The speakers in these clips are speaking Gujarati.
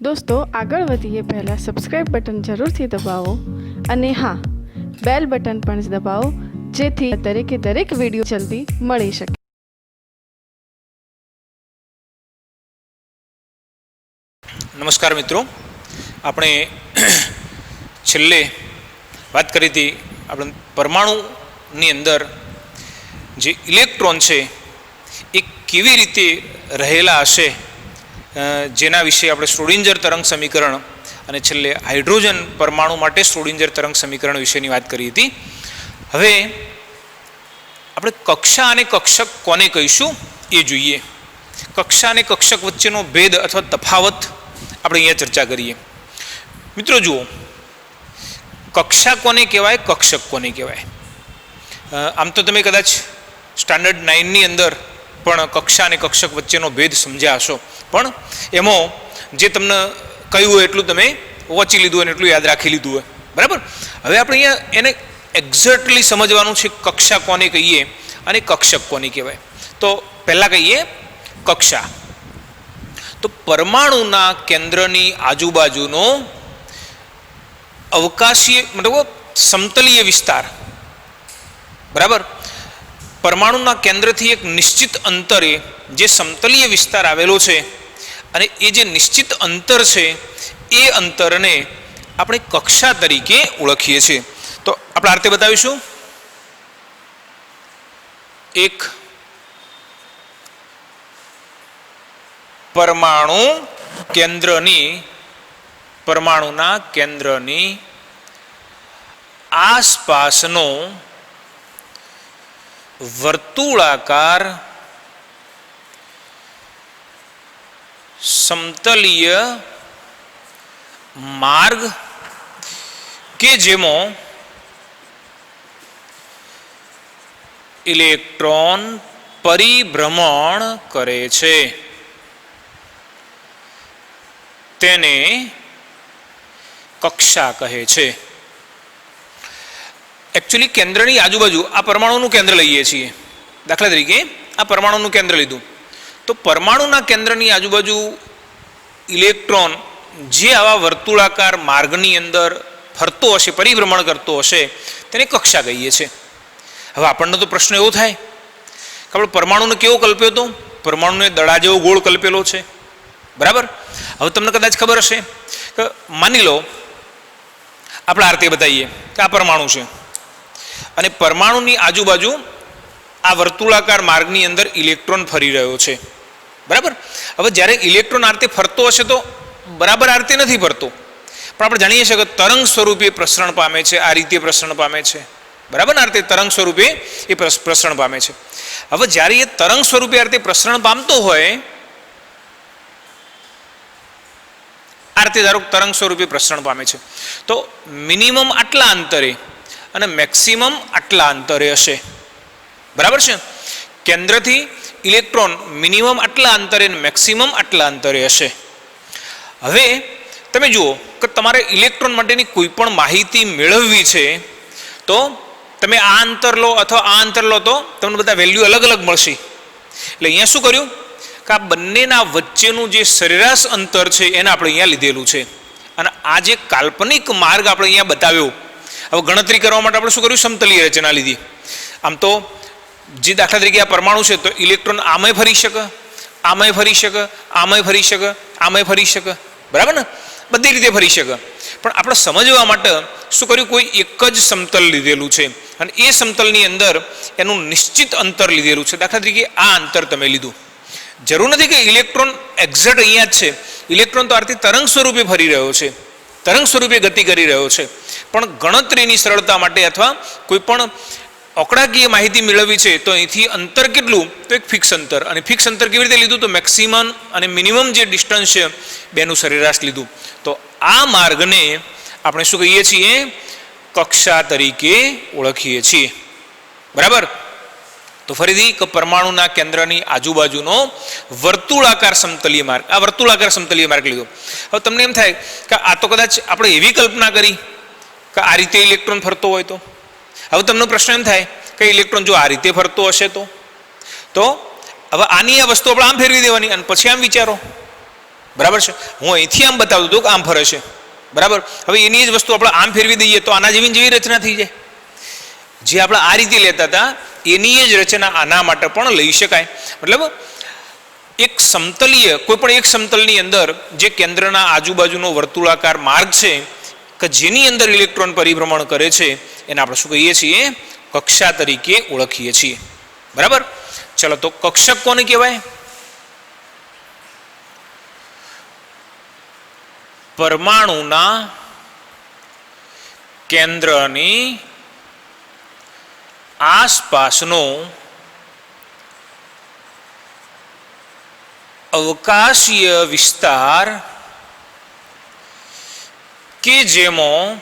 दोस्तों આગળ વધીએ પહેલાં સબસ્ક્રાઇબ બટન જરૂરથી દબાવો અને હા બેલ બટન પણ દબાવો જેથી દરેકે દરેક વિડીયો જલ્દી મળી શકે. નમસ્કાર મિત્રો, આપણે છેલ્લે વાત કરી હતી આપણે પરમાણુની અંદર જે ઇલેક્ટ્રોન છે એ કેવી રીતે રહેલા હશે જેના વિશે આપણે શ્રોડિંજર તરંગ સમીકરણ અને છેલ્લે હાઇડ્રોજન પરમાણુ માટે શ્રોડિંજર તરંગ સમીકરણ વિશેની વાત કરી હતી. હવે આપણે કક્ષા અને કક્ષક કોને કહીશું એ જોઈએ. કક્ષા અને કક્ષક વચ્ચેનો ભેદ અથવા તફાવત આપણે અહીંયા ચર્ચા કરીએ. મિત્રો જુઓ, કક્ષા કોને કહેવાય, કક્ષક કોને કહેવાય? આમ તો તમે કદાચ સ્ટાન્ડર્ડ 9ની અંદર પણ કક્ષા અને કક્ષક વચ્ચેનો ભેદ સમજ્યા હશો, પણ એમાં જે તમને કહ્યું હોય એટલું તમે વાંચી લીધું હોય અને એટલું યાદ રાખી લીધું હોય, બરાબર. હવે આપણે અહીંયા એને એક્ઝેક્ટલી સમજવાનું છે, કક્ષા કોને કહીએ અને કક્ષક કોને કહેવાય. તો પહેલાં કહીએ કક્ષા. તો પરમાણુના કેન્દ્રની આજુબાજુનો અવકાશીય મતલબ સમતલીય વિસ્તાર, બરાબર. પરમાણુના કેન્દ્રથી એક નિશ્ચિત અંતરે જે સમતલીય વિસ્તાર આવેલો છે અને એ જે નિશ્ચિત અંતર છે એ અંતરને આપણે કક્ષા તરીકે ઓળખીએ છીએ. તો આપણે આ રીતે બતાવીશું. એક પરમાણુના કેન્દ્રની આસપાસનો વર્તુળાકાર સમતલીય માર્ગ કે જેમાં ઇલેક્ટ્રોન પરિભ્રમણ કરે છે તેને કક્ષા કહે છે. એકચ્યુઅલી કેન્દ્રની આજુબાજુ આ પરમાણુનું કેન્દ્ર લઈએ છીએ. દાખલા તરીકે આ પરમાણુનું કેન્દ્ર લીધું, તો પરમાણુના કેન્દ્રની આજુબાજુ ઇલેક્ટ્રોન જે આવા વર્તુળાકાર માર્ગની અંદર ફરતો હશે, પરિભ્રમણ કરતો હશે, તેને કક્ષા કહીએ છીએ. હવે આપણને તો પ્રશ્ન એવો થાય કે આપણે પરમાણુને કેવો કલ્પ્યો હતો? પરમાણુને દડા જેવો ગોળ કલ્પેલો છે, બરાબર. હવે તમને કદાચ ખબર હશે કે માની લો આપણે આ રીતે બતાવીએ કે આ પરમાણુ છે અને પરમાણુની આજુબાજુ આ વર્તુળાકાર માર્ગની અંદર ઇલેક્ટ્રોન ફરી રહ્યો છે, બરાબર. હવે જ્યારે ઇલેક્ટ્રોન આ રીતે ફરતો હશે તો બરાબર આ રીતે નથી ફરતો, પણ આપણે જાણીએ છીએ કે તરંગ સ્વરૂપે પ્રસરણ પામે છે, આ રીતે પ્રસરણ પામે છે, બરાબર. આ રીતે તરંગ સ્વરૂપે એ પ્રસરણ પામે છે. હવે જ્યારે એ તરંગ સ્વરૂપે આ રીતે પ્રસરણ પામતો હોય, આ રીતે ધારો તરંગ સ્વરૂપે પ્રસરણ પામે છે, તો મિનિમમ આટલા અંતરે અને મેક્સિમમ આટલા અંતરે હશે, બરાબર છે. કેન્દ્રથી ઇલેક્ટ્રોન મિનિમમ આટલા અંતરે અને મેક્સિમમ આટલા અંતરે હશે. હવે તમે જુઓ કે તમારે ઇલેક્ટ્રોન માટેની કોઈ પણ માહિતી મેળવવી છે તો તમે આ અંતર લો અથવા આ અંતર લો તો તમને બધા વેલ્યુ અલગ અલગ મળશે. એટલે અહીંયા શું કર્યું કે આ બંનેના વચ્ચેનું જે સરેરાશ અંતર છે એને આપણે અહીંયા લીધેલું છે અને આ જે કાલ્પનિક માર્ગ આપણે અહીંયા બતાવ્યો, હવે ગણતરી કરવા માટે આપણે શું કર્યું? સમતલીય રચના લીધી. આમ તો જે દાખલા તરીકે આ પરમાણુ છે તો ઇલેક્ટ્રોન આમાંય ફરી શકે, આમાંય ફરી શકે, આમાંય ફરી શકે, આમાંય ફરી શકે, બરાબર ને? બધી રીતે ફરી શકે. પણ આપણે સમજવા માટે શું કર્યું? કોઈ એક જ સમતલ લીધેલું છે અને એ સમતલની અંદર એનું નિશ્ચિત અંતર લીધેલું છે. દાખલા તરીકે આ અંતર તમે લીધું. જરૂર નથી કે ઇલેક્ટ્રોન એક્ઝેક્ટ અહીંયા જ છે. ઇલેક્ટ્રોન તો આરથી તરંગ સ્વરૂપે ફરી રહ્યો છે, તરંગ સ્વરૂપે ગતિ કરી રહ્યો છે, પણ ગણતરીની સરળતા માટે અથવા કોઈ પણ આંકડાકીય માહિતી મેળવવી છે તો અહીંથી અંતર કેટલું? તો એક ફિક્સ અંતર. અને ફિક્સ અંતર કેવી રીતે લીધું? તો મેક્સિમમ અને મિનિમમ જે ડિસ્ટન્સ છે બેનું સરેરાશ લીધું. તો આ માર્ગને આપણે શું કહીએ છીએ? કક્ષા તરીકે ઓળખીએ છીએ, બરાબર. તો ફરીથી કે પરમાણુના કેન્દ્રની આજુબાજુનો વર્તુળાકાર સમતલીય માર્ગ, આ વર્તુળાકાર સમતલીય માર્ગ લીધો. હવે તમને એમ થાય કે આ તો કદાચ આપણે એવી કલ્પના કરી કે આ રીતે ઇલેક્ટ્રોન ફરતો હોય તો. હવે તમને પ્રશ્ન એમ થાય કે ઇલેક્ટ્રોન જો આ રીતે ફરતો હશે તો હવે આની આ વસ્તુ આપણે આમ ફેરવી દેવાની અને પછી આમ વિચારો, બરાબર છે. હું અહીંથી આમ બતાવતો હતો કે આમ ફરે છે, બરાબર. હવે એની જ વસ્તુ આપણે આમ ફેરવી દઈએ તો આના જેવી રચના થઈ જાય. જે આપણે આ રીતે લેતા હતા એની જ રચના આના માટે પણ લઈ શકાય. મતલબ એક સમતલીય, કોઈ પણ એક સમતલની અંદર જે કેન્દ્રના આજુબાજુનો વર્તુળાકાર માર્ગ છે કે જેની અંદર ઇલેક્ટ્રોન પરિભ્રમણ કરે છે એને આપણે શું કહીએ છીએ? કક્ષા તરીકે ઓળખીએ છીએ. બરાબર. ચલો, તો કક્ષક કોને કહેવાય? પરમાણુના કેન્દ્રની આસપાસનો અવકાશીય વિસ્તાર કે જેમાં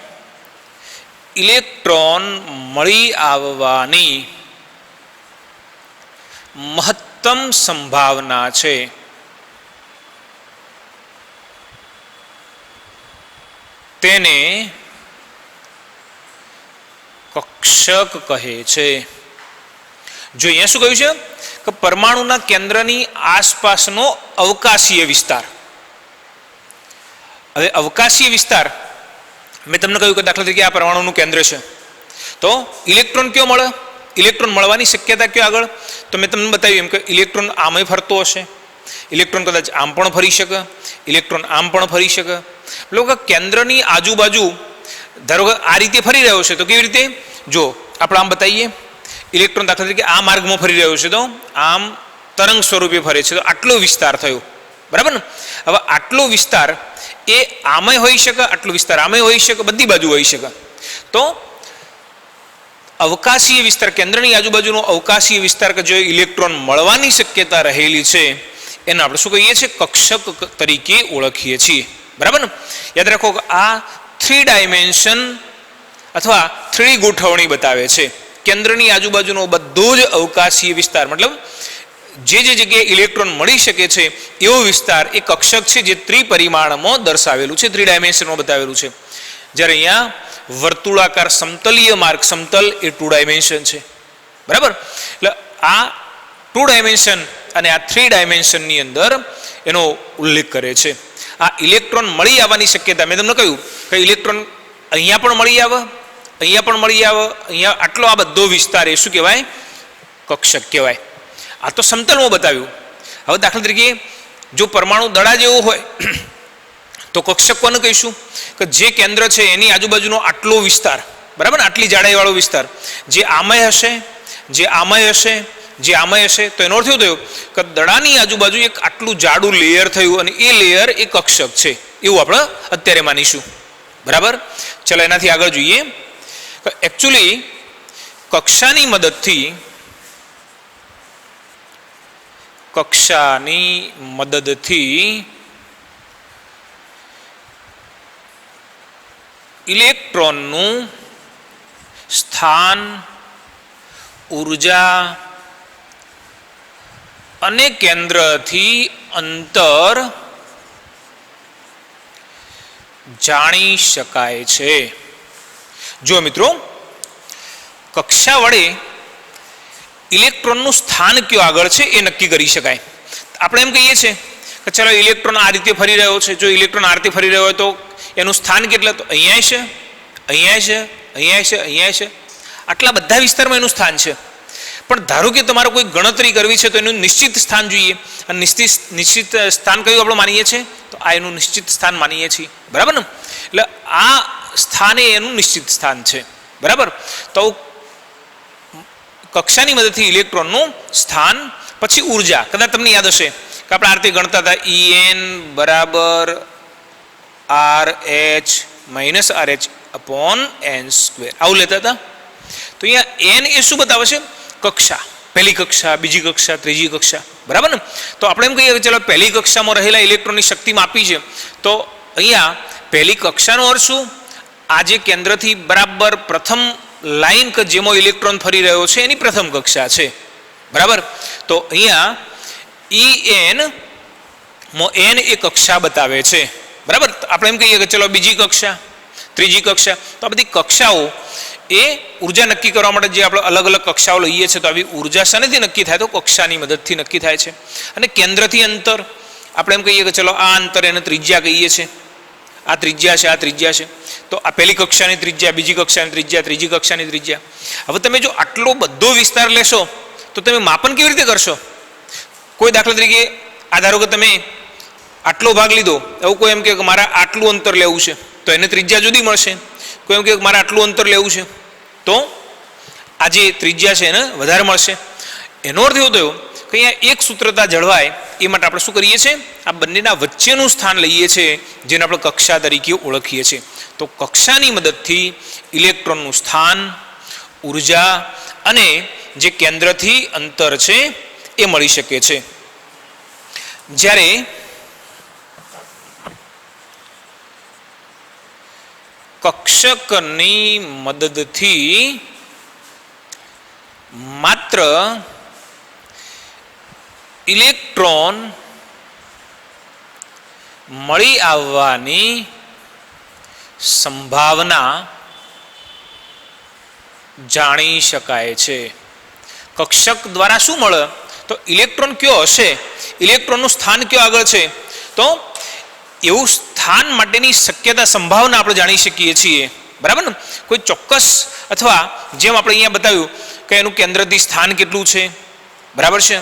ઇલેક્ટ્રોન મળી આવવાની મહત્તમ સંભાવના છે તેને કક્ષક કહે છે. જો અહીંયા શું કહ્યું છે કે પરમાણુના કેન્દ્રની આસપાસનો અવકાશીય વિસ્તાર. હવે અવકાશીય વિસ્તાર મેં તમને કહ્યું કે દાખલા તરીકે આ પરમાણુનું કેન્દ્ર છે તો ઇલેક્ટ્રોન કયો મળે? ઇલેક્ટ્રોન મળવાની શક્યતા કયો આગળ? તો મેં તમને બતાવ્યું એમ કે ઇલેક્ટ્રોન આમે ફરતો હશે, ઇલેક્ટ્રોન કદાચ આમ પણ ફરી શકે, ઇલેક્ટ્રોન આમ પણ ફરી શકે. લોકો કેન્દ્રની આજુબાજુ ધારો કે આ રીતે ફરી રહ્યો છે તો કેવી રીતે? જો આપણે આમ બતાવીએ, ઇલેક્ટ્રોન દાખલા તરીકે આ માર્ગમાં ફરી રહ્યો છે તો આમ તરંગ સ્વરૂપે ફરે છે તો આટલો વિસ્તાર થયો, બરાબર ને? હવે આટલો વિસ્તાર એ આમે હોઈ શકે, આટલો વિસ્તાર આમે હોઈ શકે, બધી બાજુ હોઈ શકે. તો અવકાશીય વિસ્તાર, કેન્દ્રની આજુબાજુનો અવકાશીય વિસ્તાર કે જો ઇલેક્ટ્રોન મળવાની શક્યતા રહેલી છે એને આપણે શું કહીએ છીએ? કક્ષક તરીકે ઓળખીએ છીએ. બરાબર ને? યાદ રાખો કે આ 3 ડાયમેન્શન અથવા 3D ગોઠવણી બતાવે છે. કેન્દ્રની આજુબાજુનો બધો જ અવકાશીય વિસ્તાર, મતલબ જે જગ્યાએ ઇલેક્ટ્રોન મળી શકે છે એવો વિસ્તાર એ કક્ષક છે જે ત્રિપરિમાણમાં દર્શાવેલું છે, 3 ડાયમેન્શનમાં બતાવેલું છે. જ્યારે અહીંયા વર્તુળાકાર સમતલીય માર્ગ, સમતલ એ 2 ડાયમેન્શન છે. બરાબર? એટલે આ 2 ડાયમેન્શન અને આ 3 ડાયમેન્શનની અંદર એનો ઉલ્લેખ કરે છે. આ ઇલેક્ટ્રોન મળી આવવાની શક્યતા મેં તમને કહ્યું કે ઇલેક્ટ્રોન અહીંયા પણ મળી આવે, અહીંયા પણ મળી આવે, અહીંયા આટલો આ બધો વિસ્તાર એ શું કહેવાય? કક્ષક કહેવાય. આ તો સમતલમાં બતાવ્યું. હવે દાખલા તરીકે જો પરમાણુ દડા જેવો હોય તો કક્ષક કોને કહીશું? કે જે કેન્દ્ર છે એની આજુબાજુનો આટલો વિસ્તાર, બરાબર ને? આટલી જાડાઈવાળો વિસ્તાર જે આમય હશે, જે આમય હશે, જે આમય હશે, તો એનો અર્થ એવો થયો કે દડાની આજુબાજુ એક આટલું જાડું લેયર થયું અને એ લેયર એ કક્ષક છે એવું આપણે અત્યારે માનીશું. બરાબર? ચલો એનાથી આગળ જોઈએ. એકચ્યુઅલી કક્ષાની મદદથી ઇલેક્ટ્રોનનું સ્થાન, ઉર્જા અને કેન્દ્રથી અંતર જાણી શકાય છે. જો મિત્રો, કક્ષા વડે ઇલેક્ટ્રોનનું સ્થાન કયો આગળ છે એ નક્કી કરી શકાય. આપણે એમ કહીએ છીએ કે ચાલો ઇલેક્ટ્રોન આ રીતે ફરી રહ્યો છે, જો ઇલેક્ટ્રોન આ રીતે ફરી રહ્યો હોય તો એનું સ્થાન કેટલા? તો અહીંયા છે, અહીંયા છે, અહીંયા છે, અહીંયા છે, આટલા બધા વિસ્તારમાં એનું સ્થાન છે. પણ ધારો કે તમારે કોઈ ગણતરી કરવી છે તો એનું નિશ્ચિત સ્થાન જોઈએ. અને નિશ્ચિત સ્થાન કયું આપણે માનીએ છીએ? તો આ એનું નિશ્ચિત સ્થાન માનીએ છીએ. બરાબર ને? એટલે આ સ્થાન એ એનું નિશ્ચિત સ્થાન છે. બરાબર? તો કક્ષાની મદદથી ઇલેક્ટ્રોનનું સ્થાન, પછી ઉર્જા. કદાચ તમને યાદ હશે કે આપણે આ રીતે ગણતા હતા En બરાબર RH minus RH upon n², આવું લેતા હતા. તો અહીંયા n એ શું બતાવે છે? કક્ષા. પહેલી કક્ષા, બીજી કક્ષા, ત્રીજી કક્ષા. બરાબર ને? તો આપણે એમ કહીએ કે ચાલો પહેલી કક્ષામાં રહેલા ઇલેક્ટ્રોનની શક્તિ માપી છે તો અહીંયા પહેલી કક્ષાનો અર્થ શું? આ જે કેન્દ્રથી બરાબર પ્રથમ લાઈન કે જેમાં ઇલેક્ટ્રોન ફરી રહ્યો છે એની પ્રથમ કક્ષા છે. બરાબર? તો અહીંયા En n એ કક્ષા બતાવે છે. બરાબર? આપણે એમ કહીએ કે ચલો બીજી કક્ષા, ત્રીજી કક્ષા. તો આ બધી કક્ષાઓ એ ઉર્જા નક્કી કરવા માટે જે આપણે અલગ અલગ કક્ષાઓ લઈએ છીએ તો આવી ઉર્જા શાનેથી નક્કી થાય? તો કક્ષાની મદદથી નક્કી થાય છે. અને કેન્દ્રથી અંતર, આપણે એમ કહીએ કે ચલો આ અંતર એને ત્રિજ્યા કહીએ છીએ, આ ત્રિજ્યા છે, આ ત્રિજ્યા છે, તો આ પહેલી કક્ષાની ત્રિજ્યા, બીજી કક્ષાની ત્રિજ્યા, ત્રીજી કક્ષાની ત્રિજ્યા. હવે તમે જો આટલો બધો વિસ્તાર લેશો તો તમે માપન કેવી રીતે કરશો? કોઈ દાખલા તરીકે આ ધારો કે તમે આટલો ભાગ લીધો, એવું કોઈ એમ કે મારા આટલું અંતર લેવું છે તો એને ત્રિજ્યા જુદી મળશે. કોઈ એમ કે મારે આટલું અંતર લેવું છે તો આ જે ત્રિજ્યા છે એને વધારે મળશે. એનો અર્થ એવો થયો કે અહીંયા એક સૂત્રતા જળવાય એ માટે આપણે શું કરીએ છીએ? આ બંનેના વચ્ચેનું સ્થાન લઈએ છીએ, જેને આપણે કક્ષા તરીકે ઓળખીએ છીએ. તો કક્ષાની મદદથી ઇલેક્ટ્રોનનું સ્થાન, ઉર્જા અને જે કેન્દ્રથી અંતર છે એ મળી શકે છે. જ્યારે કક્ષકની મદદથી માત્ર ઇલેક્ટ્રોન મળી આવવાની સંભાવના જાણી શકાય છે. કક્ષક દ્વારા શું મળે? તો ઇલેક્ટ્રોન કયો હશે, ઇલેક્ટ્રોનનું સ્થાન કયો આગળ છે, તો એવું સ્થાન માટેની શક્યતા, સંભાવના આપણે જાણી શકીએ છીએ. બરાબર ને? કોઈ ચોક્કસ, અથવા જેમ આપણે અહીંયા બતાવ્યું કે એનું કેન્દ્રથી સ્થાન કેટલું છે, બરાબર છે,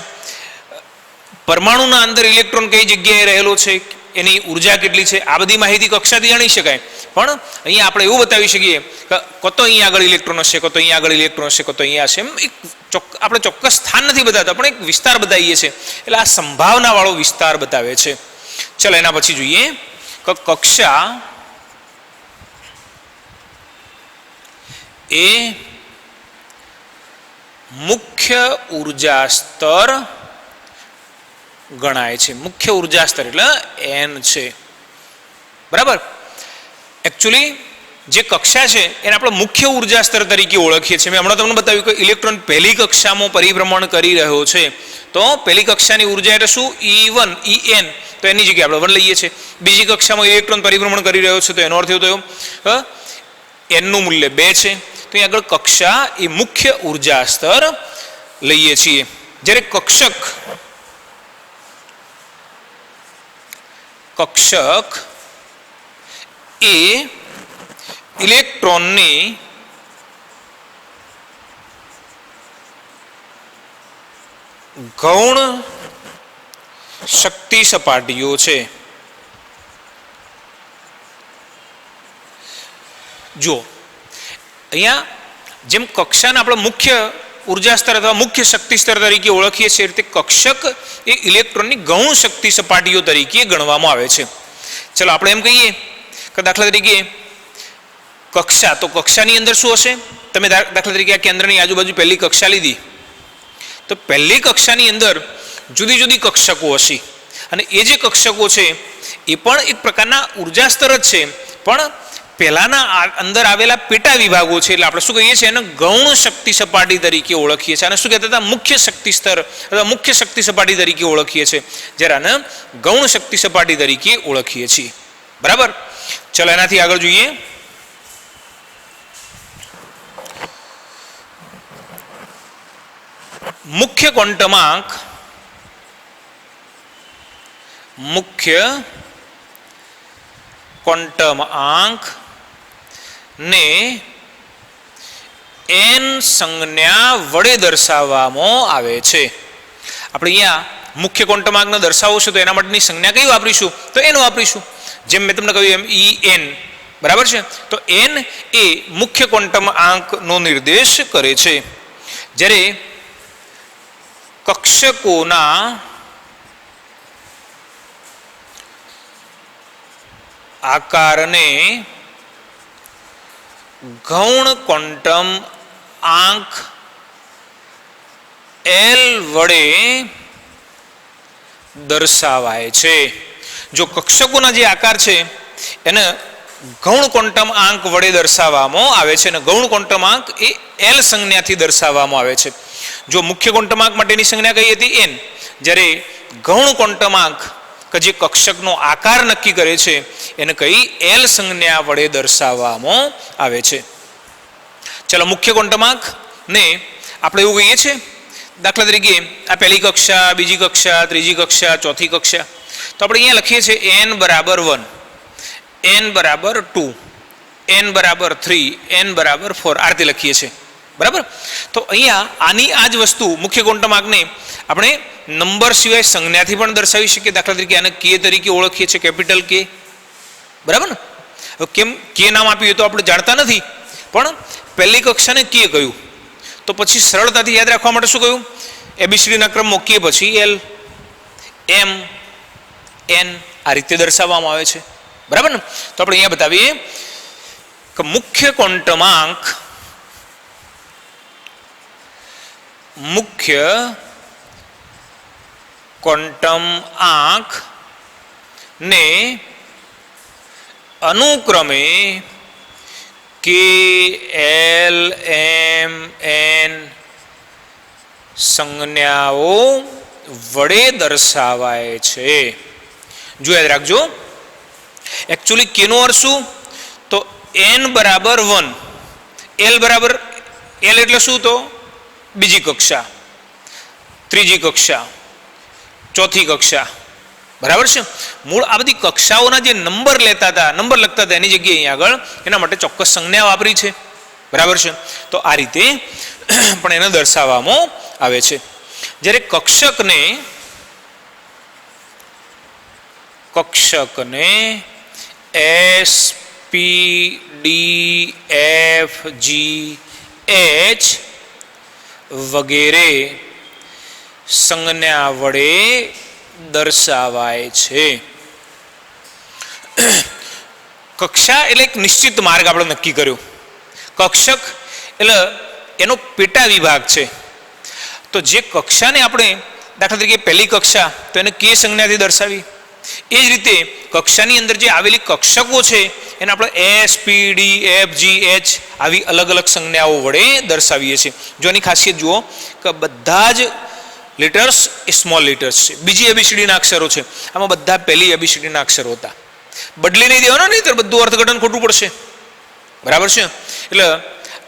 પરમાણુના અંદર ઇલેક્ટ્રોન કઈ જગ્યાએ રહેલો છે, એની ઉર્જા કેટલી છે, આ બધી માહિતી કક્ષાથી જાણી શકાય. પણ અહીંયા આપણે એવું બતાવી શકીએ કે કતો અહીંયા આગળ ઇલેક્ટ્રોન હશે, કતો અહીંયા આગળ ઇલેક્ટ્રોન હશે, કતો અહીંયા હશે. એમ એક આપણે ચોક્કસ સ્થાન નથી બતાવતા, પણ એક વિસ્તાર બતાવીએ છીએ. એટલે આ સંભાવના વાળો વિસ્તાર બતાવે છે. ચલો એના પછી જોઈએ કે કક્ષા એ મુખ્ય ઉર્જા સ્તર ગણાય છે. મુખ્ય ઉર્જા સ્તર એટલે એન છે. બરાબર? એકચ્યુઅલી જે કક્ષા છે એને આપણે મુખ્ય ઉર્જા સ્તર તરીકે ઓળખીએ છીએ. મેં હમણાં તમને બતાવ્યું કે ઇલેક્ટ્રોન પહેલી કક્ષામાં પરિભ્રમણ કરી રહ્યો છે, તો પહેલી કક્ષાની ઉર્જા એટલે શું? E1 En, તો એની જગ્યાએ આપણે 1 લઈએ છીએ. બીજી કક્ષામાં ઇલેક્ટ્રોન પરિભ્રમણ કરી રહ્યો છે તો એનો અર્થ એવો થયો એનનું મૂલ્ય 2 છે. તો અહીં આગળ કક્ષા એ મુખ્ય ઉર્જા સ્તર લઈએ છીએ. જ્યારે કક્ષક એ ઇલેક્ટ્રોનની ગૌણ શક્તિ સપાટીઓ છે. જો અહીંયા જેમ કક્ષાને આપણે મુખ્ય ઉર્જા સ્તર અથવા મુખ્ય શક્તિ સ્તર તરીકે ઓળખીએ છીએ, રીતે કક્ષક એ ઇલેક્ટ્રોનની ગૌણ શક્તિ સપાટીઓ તરીકે ગણવામાં આવે છે. ચલો આપણે એમ કહીએ કે દાખલા તરીકે કક્ષા, તો કક્ષાની અંદર શું હશે? તમે દાખલા તરીકે આ કેન્દ્રની આજુબાજુ પહેલી કક્ષા લીધી, તો પહેલી કક્ષાની અંદર જુદી જુદી કક્ષકો હશે, અને એ જે કક્ષકો છે એ પણ એક પ્રકારના ઉર્જા સ્તર જ છે, પણ પહેલાના અંદર આવેલા પેટા વિભાગો છે. એટલે આપણે શું કહીએ છીએ? એને ગૌણ શક્તિ સપાટી તરીકે ઓળખીએ છીએ. અને શું કહેતા હતા? મુખ્ય શક્તિ સ્તર અથવા મુખ્ય શક્તિ સપાટી તરીકે ઓળખીએ છીએ, જ્યારે આને ગૌણ શક્તિ સપાટી તરીકે ઓળખીએ છીએ. બરાબર? ચલો એનાથી આગળ જોઈએ. મુખ્ય ક્વોન્ટમાંક ને n સંજ્ઞા વડે દર્શાવવામાં આવે છે. આપણે અહીંયા મુખ્ય ક્વોન્ટમાંકને દર્શાવવો છે તો એના માટેની સંજ્ઞા કઈ વાપરીશું? તો n વાપરીશું. જેમ મેં તમને કહ્યું એમ En, બરાબર છે? તો n એ મુખ્ય ક્વોન્ટમાંકનો નિર્દેશ કરે છે. જ્યારે કક્ષકોના આકારને ગૌણ ક્વોન્ટમ આંક L વડે દર્શાવાય છે. જો કક્ષકોના જે આકાર છે એને ગૌણ ક્વોન્ટમ આંક વડે દર્શાવવામાં આવે છે, અને ગૌણ ક્વોન્ટમ આંક એ L સંજ્ઞાથી દર્શાવવામાં આવે છે. જો મુખ્ય ક્વોન્ટમ આંક માટેની સંજ્ઞા કઈ હતી? n. જ્યારે ગૌણ ક્વોન્ટમ આંક કે જે કક્ષકનો આકાર નક્કી કરે છે એને કઈ? L સંજ્ઞા વડે દર્શાવવામાં આવે છે. ચલો મુખ્ય ક્વોન્ટમાંક ને આપણે એવું કહીએ છીએ, દાખલા તરીકે આ પહેલી કક્ષા, બીજી કક્ષા, ત્રીજી કક્ષા, ચોથી કક્ષા, તો તો આપણે અહીંયા લખીએ છીએ n બરાબર 1, n બરાબર 2, n બરાબર 3, n બરાબર 4 આ રીતે લખીએ છીએ. બરાબર. તો અહીંયા આની આ જ વસ્તુ મુખ્ય ક્વોન્ટમ આંકને આપણે નંબર સિવાય સંજ્ઞાથી પણ દર્શાવી શકીએ. દાખલા તરીકે આને કે તરીકે ઓળખીએ છીએ, કેપિટલ કે. બરાબર ને. કેમ કે નામ આપ્યું એ તો આપણે જાણતા નથી, પણ પહેલી કક્ષાને કે કહ્યું તો પછી સરળતાથી યાદ રાખવા માટે શું કહ્યું? એબીસીડીના ક્રમમાં કે પછી એલ, એમ, એન આ રીતે દર્શાવવામાં આવે છે. બરાબર ને. તો આપણે અહીંયા બતાવીએ કે મુખ્ય ક્વોન્ટમ આંક ને અનુક્રમે કે, એલ, એમ, એન સંજ્ઞાઓ વડે દર્શાવાય છે. જો યાદ રાખજો, એકચ્યુઅલી કેનો અર્થ શું? તો n બરાબર 1, l બરાબર l એટલે શું? તો બીજી કક્ષા, ત્રીજી કક્ષા, ચોથી કક્ષા. બરાબર છે. મૂળ આ બધી કક્ષાઓના જે નંબર લેતા હતા, નંબર લખતા હતા એની જગ્યાએ અહીંયા આગળ એના માટે ચોક્કસ સંજ્ઞા વાપરી છે. બરાબર છે. તો આ રીતે પણ એને દર્શાવવામાં આવે છે. જ્યારે કક્ષકને એસ, પી, ડી, એફ, જી, એચ વગેરે સંજ્ઞા વડે દર્શાવાય છે. કક્ષા એટલે એક નિશ્ચિત માર્ગ આપણે નક્કી કર્યો. કક્ષક એટલે એનો પેટા વિભાગ છે. તો જે કક્ષાને આપણે દાખલા તરીકે પહેલી કક્ષા તો એને કે સંજ્ઞાથી દર્શાવી, એ જ રીતે કક્ષાની અંદર જે આવેલી કક્ષકો છે એને આપણે એસ, પી, ડી, એફ, જી, એચ આવી અલગ અલગ સંજ્ઞાઓ વડે દર્શાવીએ છીએ. જો એની ખાસિયત જુઓ કે બધા જ લેટર્સ એ સ્મોલ લેટર્સ છે. બીજી એબીસીડીના અક્ષરો છે, આમાં બધા પહેલી એબીસીડીના અક્ષરો હતા. બદલી નહીં દેવાનો, નહીં તો બધું અર્થઘટન ખોટું પડશે. બરાબર છે. એટલે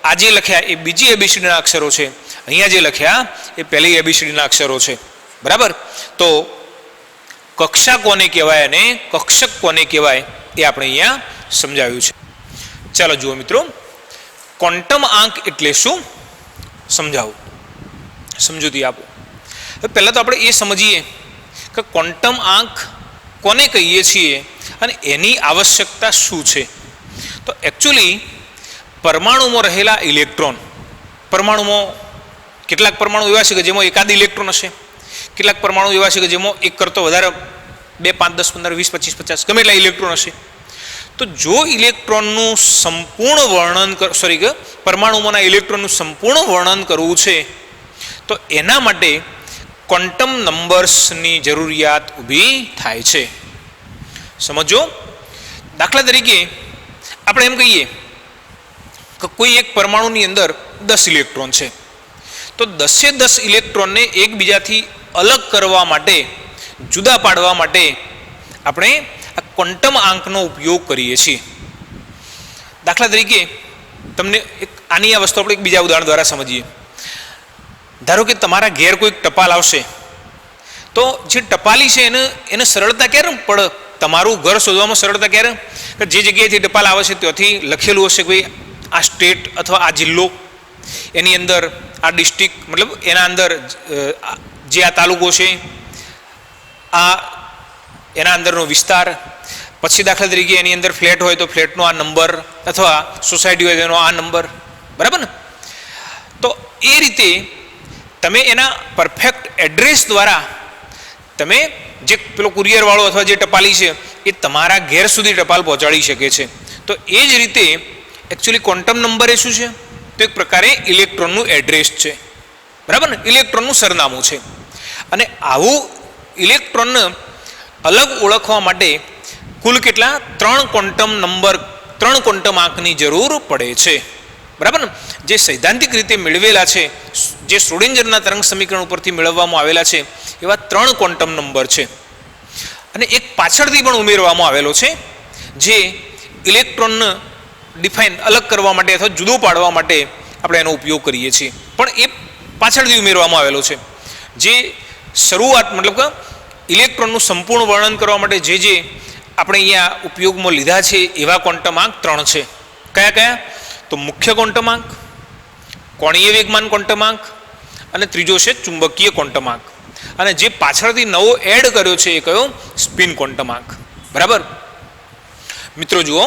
આ જે લખ્યા એ બીજી એબીસીડીના અક્ષરો છે, અહીંયા જે લખ્યા એ પહેલી એબીસીડીના અક્ષરો છે. બરાબર. તો કક્ષા કોને કહેવાય અને કક્ષક કોને કહેવાય એ આપણે અહીંયા સમજાવ્યું છે. ચાલો જુઓ મિત્રો, ક્વોન્ટમ આંક એટલે શું સમજાવું, સમજૂતી આપો. પહેલાં તો આપણે એ સમજીએ કે ક્વોન્ટમ આંક કોને કહીએ છીએ અને એની આવશ્યકતા શું છે. તો એકચ્યુઅલી પરમાણુમાં રહેલા ઇલેક્ટ્રોન, પરમાણુમાં કેટલાક પરમાણુ એવા છે કે જેમાં એકાદ ઇલેક્ટ્રોન હશે, કેટલાક પરમાણુ એવા છે કે જેમાં એક કરતો વધારે 2, 5, 10, 15, 20, 25, 50 ગમે એટલા ઇલેક્ટ્રોન હશે. તો જો ઇલેક્ટ્રોનનું સંપૂર્ણ વર્ણન પરમાણુમાંના ઇલેક્ટ્રોનનું સંપૂર્ણ વર્ણન કરવું છે તો એના માટે ક્વોન્ટમ નંબર્સની જરૂરિયાત ઊભી થાય છે. સમજો, દાખલા તરીકે આપણે એમ કહીએ કે કોઈ એક પરમાણુની અંદર 10 ઇલેક્ટ્રોન છે, તો 10 ઇલેક્ટ્રોનને એકબીજાથી અલગ કરવા માટે, જુદા પાડવા માટે આપણે આ ક્વોન્ટમ આંકનો ઉપયોગ કરીએ છીએ. દાખલા તરીકે તમને આની આ વસ્તુ આપણે એક બીજા ઉદાહરણ દ્વારા સમજીએ. ધારો કે તમારા ઘેર કોઈક ટપાલ આવશે, તો જે ટપાલી છે એને સરળતા ક્યારે પડે? તમારું ઘર શોધવામાં સરળતા ક્યારે? કે જે જગ્યાએથી ટપાલ આવે છે ત્યાંથી લખેલું હશે કે ભાઈ આ સ્ટેટ અથવા આ જિલ્લો, એની અંદર આ ડિસ્ટ્રિક્ટ, મતલબ એના અંદર જે આ તાલુકો છે, આ એના અંદરનો વિસ્તાર. પછી દાખલા તરીકે એની અંદર ફ્લેટ હોય તો ફ્લેટનો આ નંબર, અથવા સોસાયટી હોય તો એનો આ નંબર. બરાબર ને. તો એ રીતે તમે એના પરફેક્ટ એડ્રેસ દ્વારા તમે જે પેલો કુરિયરવાળો અથવા જે ટપાલી છે એ તમારા ઘેર સુધી ટપાલ પહોંચાડી શકે છે. તો એ જ રીતે એકચ્યુઅલી ક્વોન્ટમ નંબર એ શું છે? તો એક પ્રકારે ઇલેક્ટ્રોનનું એડ્રેસ છે. બરાબર ને. ઇલેક્ટ્રોનનું સરનામું છે. અને આવું ઇલેક્ટ્રોનને અલગ ઓળખવા માટે કુલ કેટલા 3 ક્વોન્ટમ આંકની જરૂર પડે છે. બરાબર ને. જે સૈદ્ધાંતિક રીતે મેળવેલા છે, જે શ્રોડિંજરના તરંગ સમીકરણ ઉપરથી મેળવવામાં આવેલા છે એવા 3 ક્વોન્ટમ નંબર છે. અને એક પાછળથી પણ ઉમેરવામાં આવેલો છે જે ઇલેક્ટ્રોનને ડિફાઇન અલગ કરવા માટે અથવા જુદો પાડવા માટે આપણે એનો ઉપયોગ કરીએ છીએ. પણ એ પાછળથી ઉમેરવામાં આવેલો છે. જે શરૂઆત મતલબ કે ઇલેક્ટ્રોનનું સંપૂર્ણ વર્ણન કરવા માટે જે આપણે અહીંયા ઉપયોગમાં લીધા છે એવા ક્વોન્ટમાંક 3 છે. કયા કયા? તો મુખ્ય ક્વોન્ટમાંક, કોણીય વેગમાન ક્વોન્ટમાંક અને ત્રીજો છે ચુંબકીય ક્વોન્ટમાંક. અને જે પાછળથી નવો એડ કર્યો છે એ કયો? સ્પિન ક્વોન્ટમાંક. બરાબર મિત્રો, જુઓ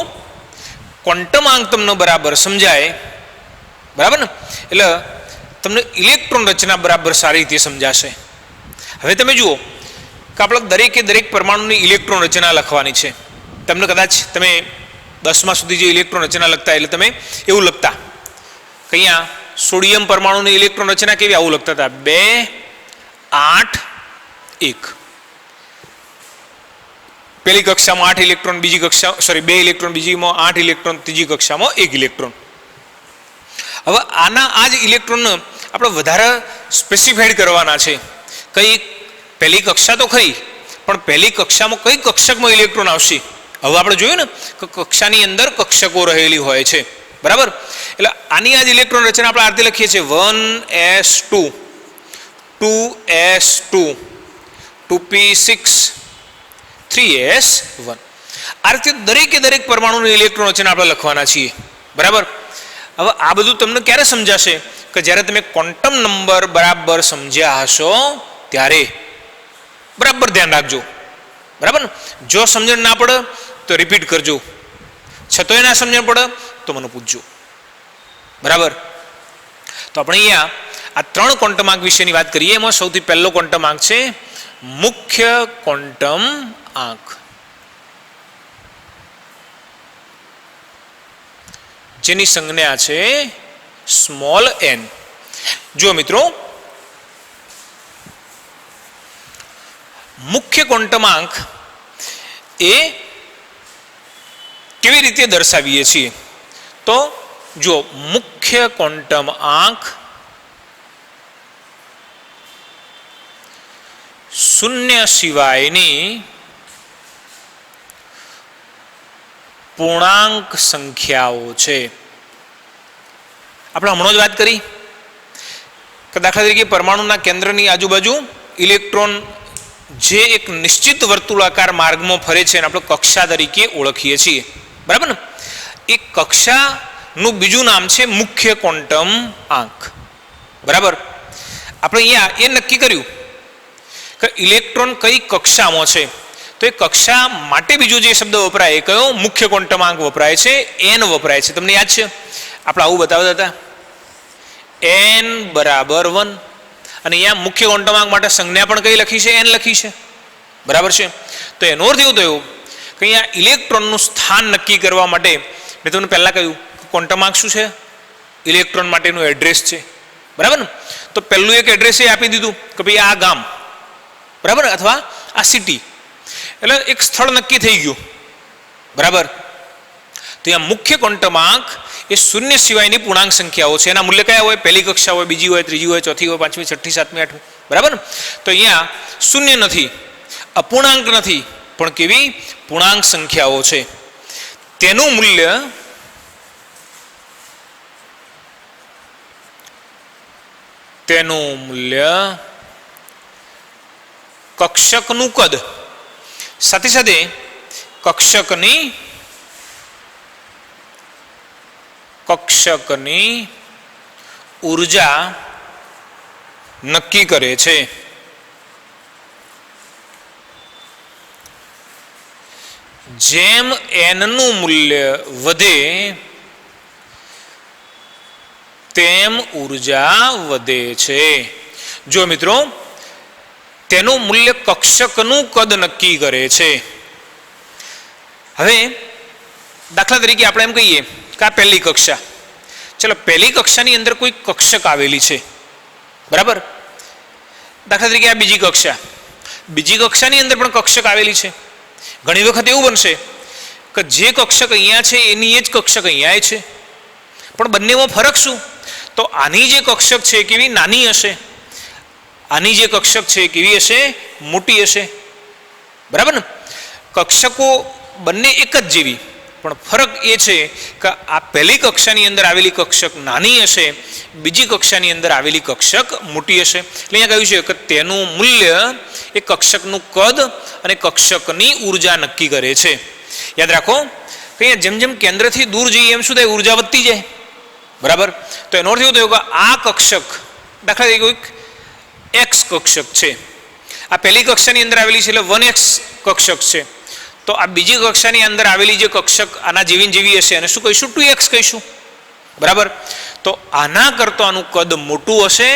ક્વોન્ટમાંક તમને બરાબર સમજાય, બરાબર ને, એટલે તમને ઇલેક્ટ્રોન રચના બરાબર સારી રીતે સમજાશે. હવે તમે જુઓ કે આપણે દરેકે દરેક પરમાણુની ઇલેક્ટ્રોન રચના લખવાની છે. તમને કદાચ તમે 10મા સુધી જે ઇલેક્ટ્રોન રચના લખતા એટલે તમે એવું લખતા કે અહીંયા સોડિયમ પરમાણુની ઇલેક્ટ્રોન રચના કેવી? આવું લખતા હતા, 2 8 1. પહેલી કક્ષામાં 8 ઇલેક્ટ્રોન, બીજી કક્ષા 2 ઇલેક્ટ્રોન, બીજીમાં 8 ઇલેક્ટ્રોન, ત્રીજી કક્ષામાં 1 ઇલેક્ટ્રોન. હવે આ જ ઇલેક્ટ્રોન આપણે વધારે સ્પેસિફાઈડ કરવાના છે. કઈ પહેલી કક્ષા તો ખરી, પણ પહેલી કક્ષામાં કઈ કક્ષકમાં ઇલેક્ટ્રોન આવશે? હવે આપણે જોયું ને કે કક્ષાની અંદર કક્ષકો રહેલી હોય છે. બરાબર, એટલે આની આ જ ઇલેક્ટ્રોન રચના આપણે આ રીતે લખીએ છીએ, 1s2 2s2 2p6 3s1. આ રીતે દરેકે દરેક પરમાણુની ઇલેક્ટ્રોન રચના આપણે લખવાના છીએ. બરાબર, હવે આ બધું તમને ક્યારે સમજાશે? કે જ્યારે તમે ક્વોન્ટમ નંબર બરાબર સમજ્યા હશો ત્યારે. બરાબર ધ્યાન રાખજો. બરાબર ને, જો સમજણ ના પડે તો રિપીટ કરજો, છતોય ના સમજણ પડે તો મને પૂછજો. બરાબર, તો આપણે અહીંયા આ 3 ક્વોન્ટમાંક વિશેની વાત કરીએ. એમાં સૌથી પહેલો ક્વોન્ટમાંક છે મુખ્ય ક્વોન્ટમ આંક. જેની સંજ્ઞા છે સ્મોલ n. જો મિત્રો, મુખ્ય ક્વોન્ટમાંક એ કેવી રીતે દર્શાવીએ છીએ? તો જો મુખ્ય ક્વોન્ટમ આંક શૂન્ય સિવાયની પૂર્ણાંક સંખ્યાઓ છે. આપણે હમણાં જ વાત કરી કે દાખલા તરીકે પરમાણુના કેન્દ્રની આજુબાજુ ઇલેક્ટ્રોન જે એક નિશ્ચિત વર્તુળાકાર માર્ગમાં ફરે છે એને આપણે કક્ષા તરીકે ઓળખીએ છીએ. બરાબર ને, એ કક્ષાનું બીજું નામ છે મુખ્ય ક્વોન્ટમ આંક. બરાબર, આપણે અહીંયા એ નક્કી કર્યું કે ઇલેક્ટ્રોન કઈ કક્ષામાં છે, તો એ કક્ષા માટે બીજો જે શબ્દ વપરાય એ કયો? મુખ્ય ક્વોન્ટમાંક વપરાય છે, n વપરાય છે. તમને યાદ છે આપણે આવું બતાવતા હતા, n બરાબર 1. અને અહીંયા મુખ્ય ક્વોન્ટમાંક માટે સંજ્ઞા પણ કઈ લખી છે? n લખી છે. બરાબર છે, તો એનો અર્થ એવું થયો કે અહીંયા ઇલેક્ટ્રોનનું સ્થાન નક્કી કરવા માટે મેં તમને પહેલા કહ્યું ક્વોન્ટમાંક શું છે? ઇલેક્ટ્રોન માટેનું એડ્રેસ છે. બરાબર ને, તો પહેલું એક એડ્રેસ એ આપી દીધું કે ભાઈ આ ગામ, બરાબર, અથવા આ સિટી, એટલે એક સ્થળ નક્કી થઈ ગયું. બરાબર, તો અહીંયા મુખ્ય ક્વોન્ટમાંક એ શૂન્ય સિવાયની પૂર્ણાંક સંખ્યાઓ છે. એના મૂલ્ય કયા હોય? પહેલી કક્ષા હોય, બીજી હોય, ત્રીજી હોય, ચોથી હોય, પાંચમી, છઠ્ઠી, સાતમી, આઠમી. બરાબર, તો અહીંયા શૂન્ય નથી, અપૂર્ણાંક નથી, પણ કેવી? પૂર્ણાંક સંખ્યાઓ છે. તેનું મૂલ્ય કક્ષકનું કદ સાથે સાથે કક્ષકની ઉર્જા નક્કી કરે છે. જેમ n નું મૂલ્ય વધે તેમ ઉર્જા વધે છે. જો મિત્રો, તેનું મૂલ્ય કક્ષકનું કદ નક્કી કરે છે. હવે દાખલા તરીકે આપણે એમ કહીએ કે આ પહેલી કક્ષા, ચલો પહેલી કક્ષાની અંદર કોઈ કક્ષક આવેલી છે. બરાબર, દાખલા તરીકે આ બીજી કક્ષા, બીજી કક્ષાની અંદર પણ કક્ષક આવેલી છે. ઘણી વખત એવું બનશે કે જે કક્ષક અહીંયા છે એની એ જ કક્ષક અહીંયા છે, પણ બંનેમાં ફરક શું? તો આની જે કક્ષક છે કેવી? નાની હશે. આની જે કક્ષક છે કેવી હશે? મોટી હશે. બરાબર ને, કક્ષકો બંને એક જ જેવી, પણ ફરક એ છે કે આ પહેલી કક્ષાની અંદર આવેલી કક્ષક નાની હશે, બીજી કક્ષાની અંદર આવેલી કક્ષક મોટી હશે. એટલે અહીંયા કહ્યું છે કે તેનું મૂલ્ય એ કક્ષકનું કદ અને કક્ષકની ઉર્જા નક્કી કરે છે. યાદ રાખો કે જેમ જેમ કેન્દ્રથી દૂર જઈએ એમ શું થાય, ઉર્જા વધતી જાય. બરાબર. તો એનો અર્થ એવો થયો કે આ કક્ષક દાખલા તરીકે કોઈક એક્સ કક્ષક છે, આ પહેલી કક્ષાની અંદર આવેલી છે એટલે 1x કક્ષક છે. તો આ બીજી કક્ષાની અંદર આવેલી જે કક્ષક આના જેવી હશે અને શું કહીશું, 2x કહીશું. બરાબર. તો આના કરતાં આનું કદ મોટું હશે,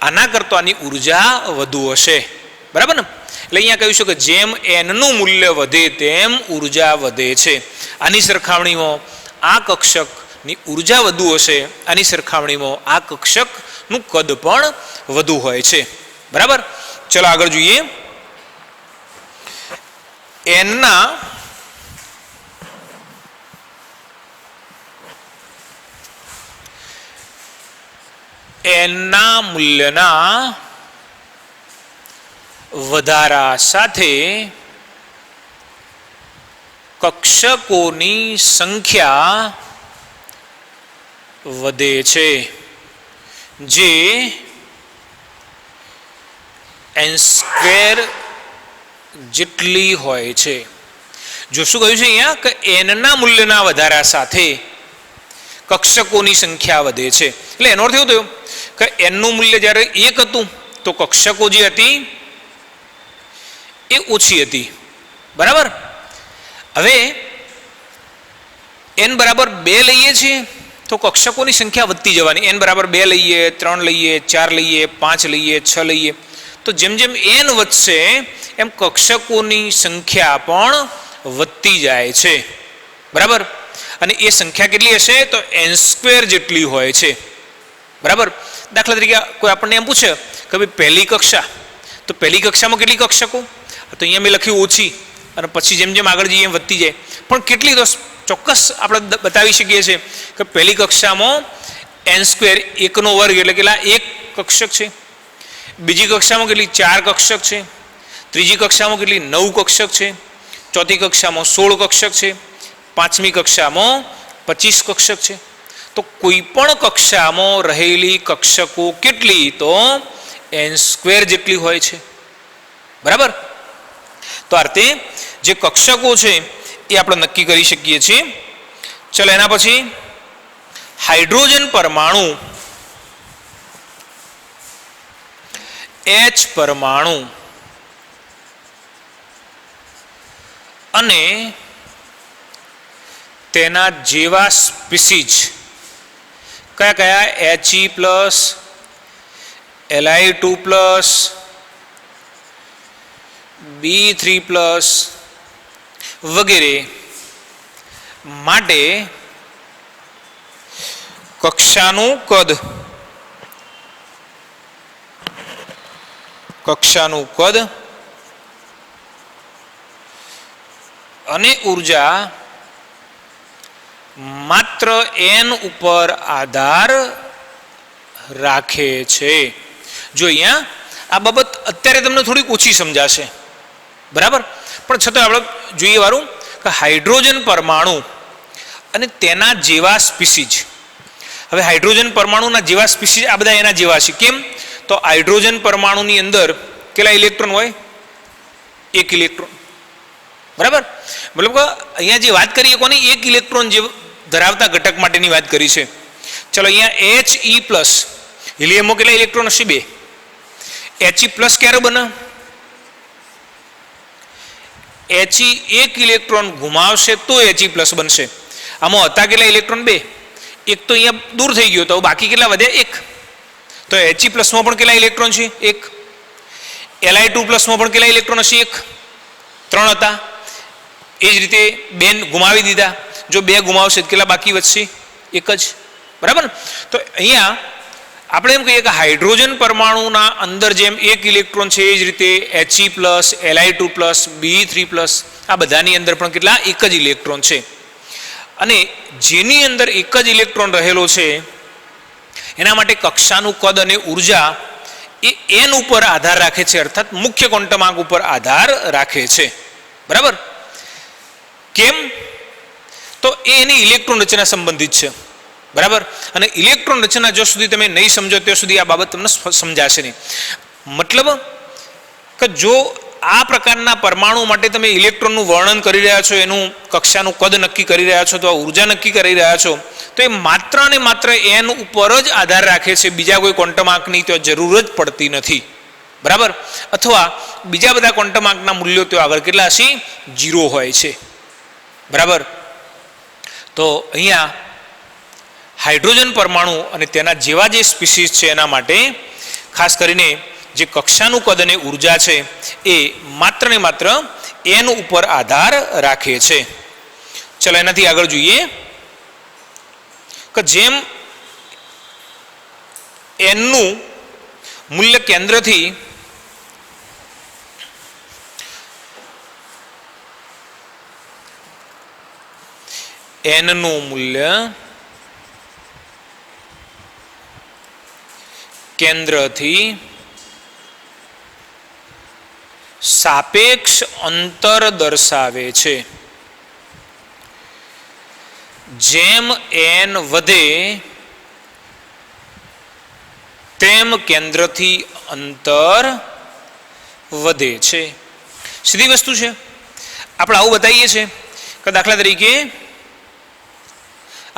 આના કરતાં આની ઉર્જા વધુ હશે. બરાબર ને. એટલે અહીંયા કહ્યું છે કે જેમ એનનું મૂલ્ય વધે તેમ ઉર્જા વધે છે. આની સરખામણીમાં આ કક્ષકની ઉર્જા વધુ હશે, આની સરખામણીમાં આ કક્ષકનું કદ પણ વધુ હોય છે. બરાબર. ચલો આગળ જોઈએ. એનના મૂલ્યના વધારા સાથે કક્ષકોની સંખ્યા વધે છે, જે n² જેટલી હોય છે. જો શું કહ્યું છે અહીંયા કે એનના મૂલ્યના વધારા સાથે કક્ષકોની સંખ્યા વધે છે. એટલે એનો અર્થ એવો થયો કે એનનું મૂલ્ય જ્યારે 1 હતું તો કક્ષકો જે હતી એ ઓછી હતી. બરાબર. હવે n બરાબર 2 લઈએ છીએ તો કક્ષકોની સંખ્યા વધતી જવાની. n બરાબર 2 લઈએ, 3 લઈએ, 4 લઈએ, 5 લઈએ, 6 લઈએ, તો જેમ જેમ n વધશે એમ કક્ષકોની સંખ્યા પણ વધતી જાય છે. બરાબર. અને એ સંખ્યા કેટલી હશે તો n² જેટલી હોય છે. બરાબર. દાખલા તરીકે કોઈ આપણને એમ પૂછે કે ભાઈ પહેલી કક્ષા, તો પહેલી કક્ષામાં કેટલી કક્ષકો, તો અહીંયા મેં લખ્યું ઓછી, અને પછી જેમ જેમ આગળ જઈએ એમ વધતી જાય. પણ કેટલી તો ચોક્કસ આપણે બતાવી શકીએ છીએ કે પહેલી કક્ષામાં n² 1² એટલે કેટલા 1 કક્ષક છે, બીજી કક્ષામાં કેટલી 4 કક્ષક છે, ત્રીજી કક્ષામાં કેટલી 9 કક્ષક છે, ચોથી કક્ષામાં 16 કક્ષક છે, પાંચમી કક્ષામાં 25 કક્ષક છે. તો કોઈ પણ કક્ષામાં રહેલી કક્ષકો કેટલી, તો n² જેટલી હોય છે. બરાબર. તો આ રીતે જે કક્ષકો છે એ આપણે નક્કી કરી શકીએ છીએ. ચલો એના પછી હાઇડ્રોજન પરમાણુ H પરમાણુ અને તેના જેવા સ્પીસીઝ કયા કયા He+, Li2+, B3+ વગેરે માટે કક્ષાનું કદ અને ઉર્જા માત્ર n ઉપર આધાર રાખે છે. જો અહીંયા આ બાબત અત્યારે તમને થોડીક ઓછી સમજાશે. બરાબર. પણ છતાં આપણે જોઈએ વારું કે હાઇડ્રોજન પરમાણુ અને તેના જેવા સ્પીસીઝ. હવે હાઇડ્રોજન પરમાણુના જેવા સ્પીસીઝ આ બધા એના જેવા છે. કેમ તો હાઇડ્રોજન પરમાણુની અંદર કેટલા ઇલેક્ટ્રોન હોય, 1 ઇલેક્ટ્રોન. બરાબર. મતલબ કે અહીંયા જે વાત કરીએ કોની 1 ઇલેક્ટ્રોન જે ધરાવતા ઘટક માટેની વાત કરી છે. ચલો અહીંયા He+, હિલિયમમાં કેટલા ઇલેક્ટ્રોન હશે 2. He+ ક્યારે બને, He 1 ઇલેક્ટ્રોન ગુમાવશે તો He+ બનશે. આમાં હતા કેટલા ઇલેક્ટ્રોન 2, એક તો અહીંયા દૂર થઈ ગયો તો બાકી કેટલા વધ્યા 1. તો He+ માં પણ કેટલા ઇલેક્ટ્રોન છે 1. Li2+ માં પણ કેટલા ઇલેક્ટ્રોન હશે 1, 3 હતા. એ જ રીતે 2 ગુમાવી દીધા, જો 2 ગુમાવશે કેટલા બાકી વધશે 1 જ. બરાબર. તો અહીંયા આપણે એમ કહીએ કે હાઇડ્રોજન પરમાણુના અંદર જેમ 1 ઇલેક્ટ્રોન છે એ જ રીતે He+, Li2+, B3+ આ બધાની અંદર પણ કેટલા 1 જ ઇલેક્ટ્રોન છે. અને જેની અંદર 1 જ ઇલેક્ટ્રોન રહેલો છે એના માટે કક્ષાનું કદ અને ઉર્જા એ n ઉપર આધાર રાખે છે, અર્થાત મુખ્ય ક્વોન્ટમ આંક ઉપર આધાર રાખે છે. બરાબર. કેમ તો એ એની ઇલેક્ટ્રોન રચના સંબંધિત છે, બરાબર. અને ઇલેક્ટ્રોન રચના જો સુધી તમે નહીં સમજો ત્યાં સુધી આ બાબત તમને સમજાશે નહીં. મતલબ કે જો આ પ્રકારના પરમાણુ માટે તમે ઇલેક્ટ્રોનનું વર્ણન કરી રહ્યા છો, એનું કક્ષાનું કદ નક્કી કરી રહ્યા છો, તો ઉર્જા નક્કી કરી રહ્યા છો, તો એ માત્ર ને માત્ર એન ઉપર જ આધાર રાખે છે, બીજા કોઈ ક્વોન્ટમ આંકની તો જરૂર જ પડતી નથી, બરાબર. અથવા બીજા બધા ક્વોન્ટમ આંકના મૂલ્યો તો આગળ કેટલા હશે? 0 હોય છે, બરાબર. તો અહીંયા હાઇડ્રોજન પરમાણુ અને તેના જેવા જે સ્પીસીસ છે એના માટે ખાસ કરીને જે કક્ષાનું કદ અને ઉર્જા છે એ માત્ર ને માત્ર એન ઉપર આધાર રાખે છે. ચલો એનાથી આગળ જોઈએ કે જેમ એનનું મૂલ્ય કેન્દ્રથી એનનું મૂલ્ય કેન્દ્રથી સાપેક્ષ અંતર દર્શાવે છે. જેમ એન વધે તેમ કેન્દ્રથી અંતર વધે છે. સીધી વસ્તુ છે. આપણે આવું બતાવીએ છીએ કે દાખલા તરીકે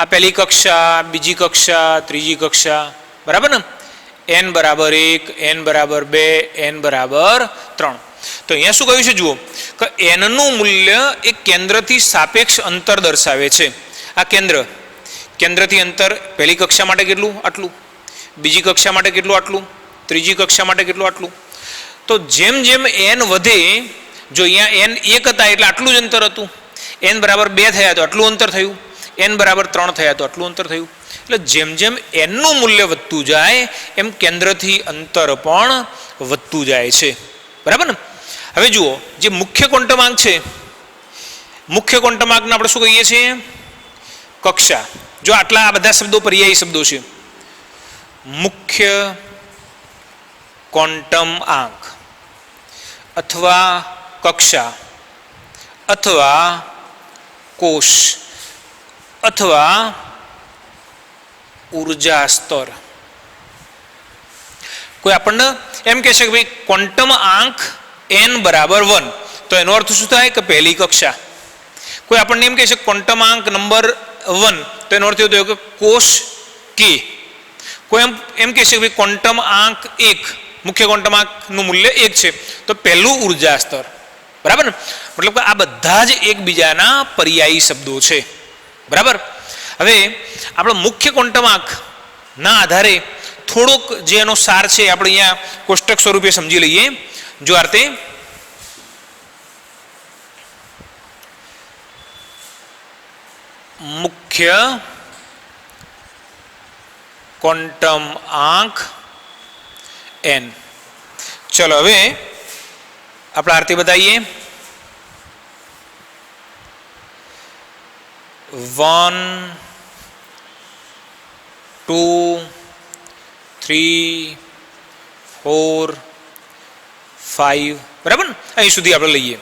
આ પહેલી કક્ષા, બીજી કક્ષા, ત્રીજી કક્ષા, બરાબર ને? n બરાબર 1, n બરાબર 2, n બરાબર 3. તો અહીંયા શું કહ્યું છે જુઓ કે એનનું મૂલ્ય એ કેન્દ્રથી સાપેક્ષ અંતર દર્શાવે છે. આ કેન્દ્રથી અંતર પહેલી કક્ષા માટે કેટલું? આટલું. બીજી કક્ષા માટે કેટલું? આટલું. ત્રીજી કક્ષા માટે કેટલું? આટલું. તો જેમ જેમ એન વધે, જો અહીંયા n 1 હતા એટલે આટલું જ અંતર હતું, n બરાબર 2 થયા તો આટલું અંતર થયું, n બરાબર 3 થયા તો આટલું અંતર થયું. એટલે જેમ જેમ એનનું મૂલ્ય વધતું જાય એમ કેન્દ્રથી અંતર પણ વધતું જાય છે, બરાબર ને? હવે જુઓ, જે મુખ્ય ક્વોન્ટમાંક છે, મુખ્ય ક્વોન્ટમાંકને આપણે શું કહીએ છીએ? કક્ષા. જો આટલા આ બધા શબ્દો પર્યાયી શબ્દો છે. મુખ્ય ક્વોન્ટમ આંક અથવા કક્ષા અથવા કોષ અથવા ઉર્જા સ્તર. કોઈ આપણને એમ કહેશે કે ભાઈ ક્વોન્ટમ આંક n બરાબર 1, તો એનો અર્થ શું થાય કે પહેલી કક્ષા. કોઈ આપણને એમ કહેશે ક્વોન્ટમ આંક નંબર 1, તો એનો અર્થ એવો થયો કે કોષ કે. કોઈ એમ કહેશે કે ભાઈ ક્વોન્ટમ આંક 1, મુખ્ય ક્વોન્ટમ આંકનું મૂલ્ય 1 છે, તો પહેલું ઉર્જા સ્તર, બરાબર ને? મતલબ કે આ બધા જ એકબીજાના પર્યાયી શબ્દો છે, બરાબર. હવે આપણે મુખ્ય ક્વોન્ટમ આંકના આધારે થોડોક જે એનો સાર છે આપણે અહીંયા કોષ્ટક સ્વરૂપે સમજી લઈએ. જો આ રીતે મુખ્ય ક્વોન્ટમ આંક n. ચલો હવે આપણે આરતી બતાવીએ. 1, 2, 3, 4, 5, બરાબર ને? અહીં સુધી આપણે લઈએ.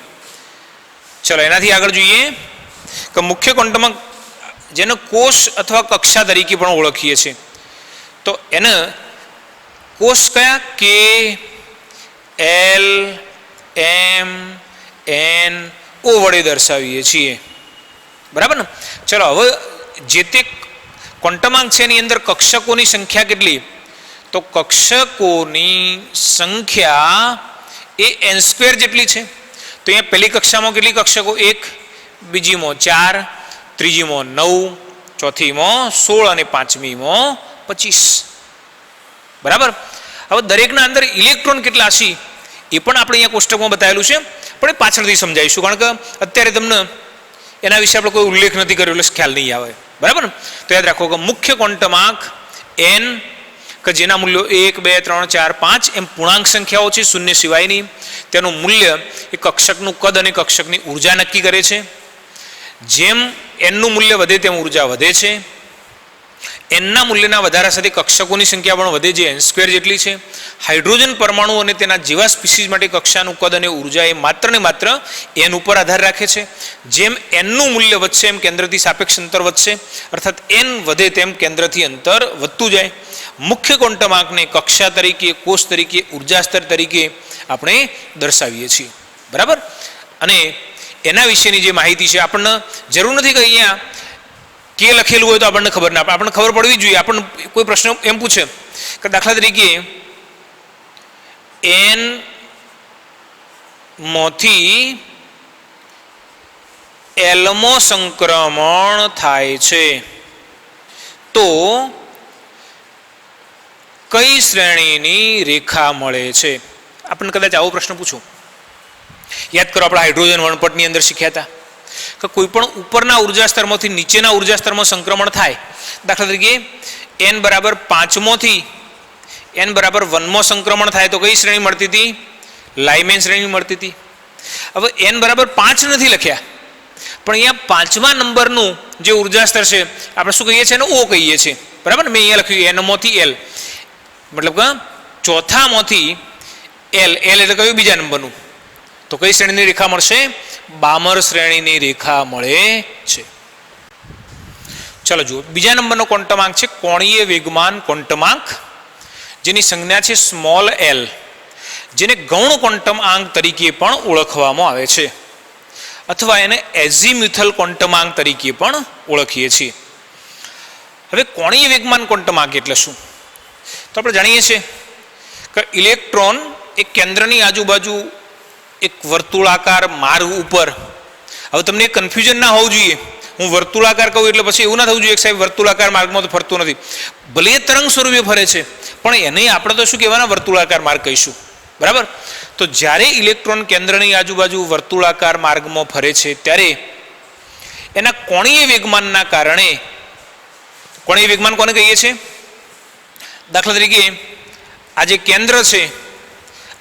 ચલો એનાથી આગળ જોઈએ કે મુખ્ય ક્વોન્ટમ જેને કોષ અથવા કક્ષા તરીકે પણ ઓળખીએ છીએ, તો એને કોષ કયા? કે, એલ, એમ, એન, ઓ વડે દર્શાવીએ છીએ, બરાબર ને? ચલો હવે જે તે ક્વોન્ટમાંક છે એની અંદર કક્ષકોની સંખ્યા કેટલી? તો કક્ષકોની સંખ્યા એ n² જેટલી છે. તો અહીંયા પહેલી કક્ષામાં કેટલી કક્ષકો? 1, બીજીમાં 4, ત્રીજીમાં 9, ચોથીમાં 16 અને પાંચમીમાં 25, બરાબર. હવે દરેકના અંદર ઇલેક્ટ્રોન કેટલા હશે એ પણ આપણે અહીંયા કોષ્ટકમાં બતાવેલું છે, પણ એ પાછળથી સમજાવીશું, કારણ કે અત્યારે તમને એના વિશે આપણે કોઈ ઉલ્લેખ નથી કર્યો એટલે ખ્યાલ નહીં આવે, બરાબર. તો યાદ રાખો કે મુખ્ય ક્વોન્ટમાંક n કે જેના મૂલ્યો 1, 2, 3, 4, 5 એમ પૂર્ણાંક સંખ્યાઓ છે, શૂન્ય સિવાયની, તેનું મૂલ્ય એ કક્ષકનું કદ અને કક્ષકની ઉર્જા નક્કી કરે છે. જેમ nનું મૂલ્ય વધે તેમ ઉર્જા વધે છે. એનના મૂલ્યના વધારા સાથે કક્ષકોની સંખ્યા પણ વધે, જે n² જેટલી છે. હાઇડ્રોજન પરમાણુ અને તેના જેવા સ્પીસીઝ માટે કક્ષાનું કદ અને ઉર્જા એ માત્ર ને માત્ર n ઉપર આધાર રાખે છે. જેમ nનું મૂલ્ય વધશે એમ કેન્દ્રથી સાપેક્ષ અંતર વધશે, અર્થાત n વધે તેમ કેન્દ્રથી અંતર વધતું જાય. મુખ્ય ક્વોન્ટમ આંકને કક્ષા તરીકે, કોષ તરીકે, ઉર્જા સ્તર તરીકે આપણે દર્શાવીએ છીએ. બરાબર. અને એના વિશેની જે માહિતી છે આપણને જરૂર નથી કે અહીંયા કે લખેલું હોય તો આપણને ખબર ના પડે, આપણને ખબર પડવી જોઈએ. આપણને કોઈ પ્રશ્ન એમ પૂછે કે દાખલા તરીકે n માંથી l માં સંક્રમણ થાય છે તો કઈ શ્રેણીની રેખા મળે છે? આપણને કદાચ આવો પ્રશ્ન પૂછો. યાદ કરો, આપણે હાઇડ્રોજન વણપટની અંદર શીખ્યા હતા કે કોઈ પણ ઉપરના ઉર્જા સ્તરમાંથી નીચેના ઉર્જા સ્તરમાં સંક્રમણ થાય, દાખલા તરીકે n બરાબર 5 માંથી n બરાબર 1 માં સંક્રમણ થાય તો કઈ શ્રેણી મળતી હતી? લાઇમેન શ્રેણી મળતી હતી. હવે n બરાબર 5 નથી લખ્યા, પણ અહીંયા 5મા નંબરનું જે ઉર્જા સ્તર છે આપણે શું કહીએ છીએ? એને O કહીએ છીએ. બરાબર ને? મેં અહીંયા લખ્યું n માંથી l, મતલબ કે ચોથામાંથી l એટલે કયું? બીજા નંબરનું. તો કઈ શ્રેણીની રેખા મળશે? બામર શ્રેણીની રેખા મળે છે. ચલો જુઓ, બીજા નંબરનો ક્વોન્ટમ છે કોણીય વેગમાન ક્વોન્ટમ, જેની સંજ્ઞા છે સ્મોલ l, જેને ગૌણ ક્વોન્ટમ આંક તરીકે પણ ઓળખવામાં આવે છે, અથવા એને એઝીમ્યુથલ ક્વોન્ટમ તરીકે પણ ઓળખીએ છીએ. હવે કોણીય વેગમાન ક્વોન્ટમ એટલે શું? તો આપણે જાણીએ છીએ કે ઇલેક્ટ્રોન એક કેન્દ્રની આજુબાજુ એક વર્તુળાકાર માર્ગ ઉપર, હવે તમને કન્ફ્યુઝન ના હોવું જોઈએ, હું વર્તુળાકાર કહું એટલે પછી એવું ના થવું જોઈએ કે સાહેબ વર્તુળાકાર માર્ગમાં તો ફરતું નથી. ભલે તરંગ સ્વરૂપે ફરે છે પણ એને આપણે તો શું કહેવાના? વર્તુળાકાર માર્ગ કહીશું. બરાબર. તો જ્યારે ઇલેક્ટ્રોન કેન્દ્રની આજુબાજુ વર્તુળાકાર માર્ગમાં ફરે છે ત્યારે એના કોણીય વેગમાનના કારણે, કોણીય વેગમાન કોને કહીએ છીએ? દાખલા તરીકે આ જે કેન્દ્ર છે,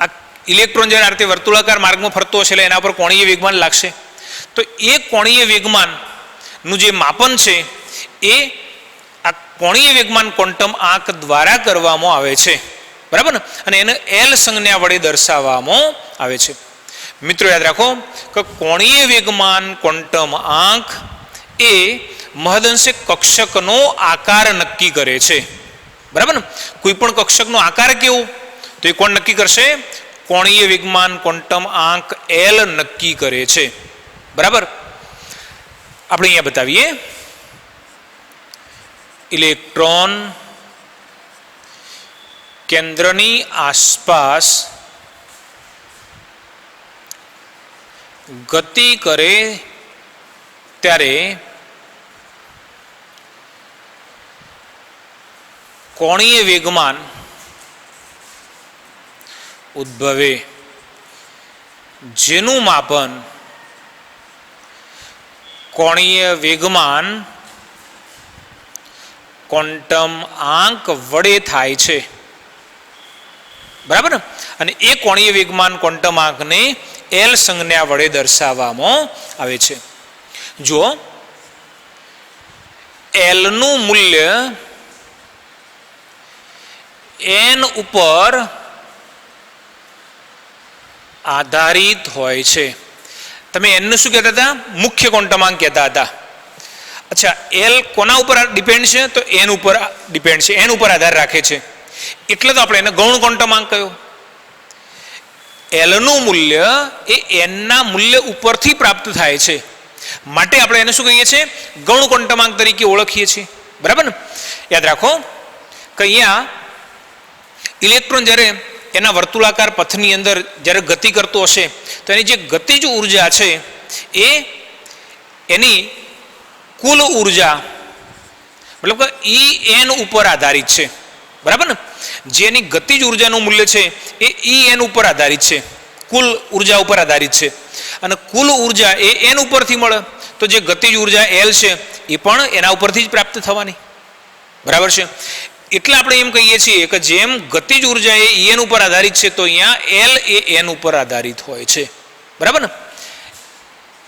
આ ઇલેક્ટ્રોન જ્યારે આ રીતે વર્તુળાકાર માર્ગમાં ફરતો હશે એટલે એના પર કોણીય વેગમાન લાગશે. તો એ કોણીય વેગમાનનું જે માપન છે એ આ કોણીય વેગમાન ક્વોન્ટમ આંક દ્વારા કરવામાં આવે છે. બરાબર ને? અને એને એલ સંજ્ઞા વડે દર્શાવવામાં આવે છે. મિત્રો યાદ રાખો કે કોણીય વેગમાન ક્વોન્ટમ આંક એ મહદઅંશે કક્ષકનો આકાર નક્કી કરે છે. બરાબર ને? કોઈ પણ કક્ષકનો આકાર કેવો તો એ કોણ નક્કી કરશે? કોણીય વેગમાન ક્વોન્ટમ આંક એલ નક્કી કરે છે. બરાબર. આપણે અહીંયા બતાવીએ. ઇલેક્ટ્રોન કેન્દ્રની આસપાસ ગતિ કરે ત્યારે કોણીય વેગમાન ઉદ્ભવે, જેનું માપન કોણીય વેગમાન ક્વોન્ટમ આંક વડે થાય છે. બરાબર ને? અને એ કોણીય વેગમાન ક્વોન્ટમ આંકને એલ સંજ્ઞા વડે દર્શાવવામાં આવે છે. જો એલ નું મૂલ્ય n ઉપર આધારિત હોય છે. તમે n નું શું કહેતા હતા? મુખ્ય ક્વોન્ટમ આંક કહેતા હતા. અચ્છા, એલ કોના ઉપર ડિપેન્ડ છે? તો n ઉપર ડિપેન્ડ છે, n ઉપર આધાર રાખે છે. એટલે તો આપણે એને ગૌણ ક્વોન્ટમ આંક કહ્યો. એલ નું મૂલ્ય એ n ના મૂલ્ય ઉપરથી પ્રાપ્ત થાય છે, માટે આપણે એને શું કહીએ છીએ? ગૌણ ક્વોન્ટમ આંક તરીકે ઓળખીએ છીએ. બરાબર ને? યાદ રાખો કે અહીંયા ઇલેક્ટ્રોન જ્યારે એના વર્તુળાકાર પથની અંદર જ્યારે ગતિ કરતો હશે તો એની જે ગતિજ ઉર્જા છે એ એની કુલ ઉર્જા મતલબ કે En ઉપર આધારિત છે. બરાબર ને? જેની ગતિજ ઉર્જાનું મૂલ્ય છે એ En ઉપર આધારિત છે, કુલ ઉર્જા ઉપર આધારિત છે. અને કુલ ઉર્જા એ n ઉપરથી મળે તો જે ગતિજ ઉર્જા L છે એ પણ એના ઉપરથી જ પ્રાપ્ત થવાની. બરાબર છે? એટલે આપણે એમ કહીએ છીએ કે જેમ ગતિજ ઉર્જા એ En ઉપર આધારિત છે તો અહીંયા L એ n ઉપર આધારિત હોય છે. બરાબર ને?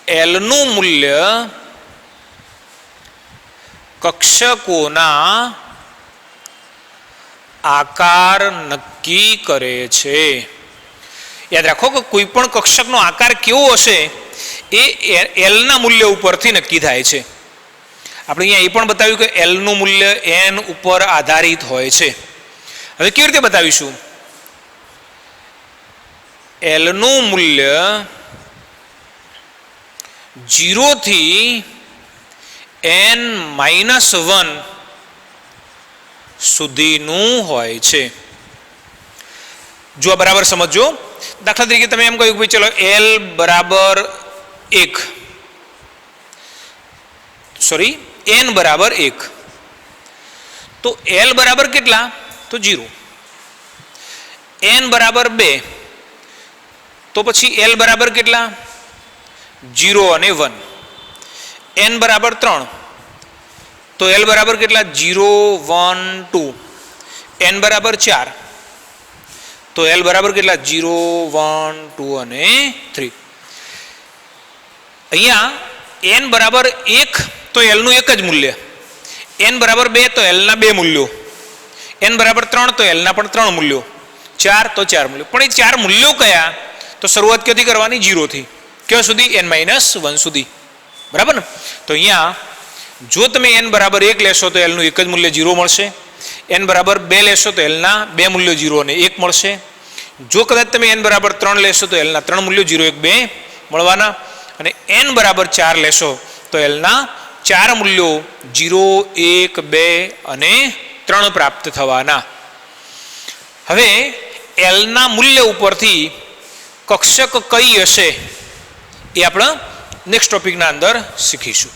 L નું મૂલ્ય કક્ષકોના આકાર નક્કી કરે છે. યાદ રાખો કે કોઈ પણ કક્ષકનો આકાર કેવો હશે એ એલના મૂલ્ય ઉપરથી નક્કી થાય છે. આપણે અહીંયા એ પણ બતાવ્યું કે એલનું મૂલ્ય એન ઉપર આધારિત હોય છે. હવે કેવી રીતે બતાવીશું? એલનું મૂલ્ય 0 થી n-1 સુધીનું હોય છે. જો બરાબર સમજો. દાખલા તરીકે તમે એમ કહ્યું કે ચલો l બરાબર 1 સોરી n બરાબર 1 તો l બરાબર કેટલા? તો 0. n બરાબર 2 તો પછી l બરાબર કેટલા? 0 અને 1. n બરાબર 3 તો l બરાબર કેટલા? 0 1 2. n બરાબર 4 તો l બરાબર કેટલા? 0 1 2 અને 3. અહીંયા n બરાબર 1 તો l નું એક જ મૂલ્ય, n બરાબર 2 તો l ના 2 મૂલ્યો, n બરાબર 3 તો l ના પણ 3 મૂલ્યો, 4 તો 4 મૂલ્યો. પણ એ 4 મૂલ્યો કયા? તો શરૂઆત ક્યાંથી કરવાની? 0 થી. ક્યાં સુધી? n-1 સુધી. બરાબર ને? તો અહીંયા જો તમે n બરાબર 1 લેશો તો l નું એક જ મૂલ્ય 0 મળશે. n બરાબર 2 લેશો તો l ના 2 મૂલ્યો 0 અને 1 મળશે. જો કદાચ તમે n બરાબર 3 લેશો તો l ના 3 મૂલ્યો 0 1 2 મળવાના. અને n બરાબર 4 લેશો તો l ના 4 મૂલ્યો 0 1 2 અને 3 પ્રાપ્ત થવાના. હવે l ના મૂલ્ય ઉપરથી કક્ષક કઈ હશે એ આપણે નેક્સ્ટ ટોપિકના અંદર શીખીશું.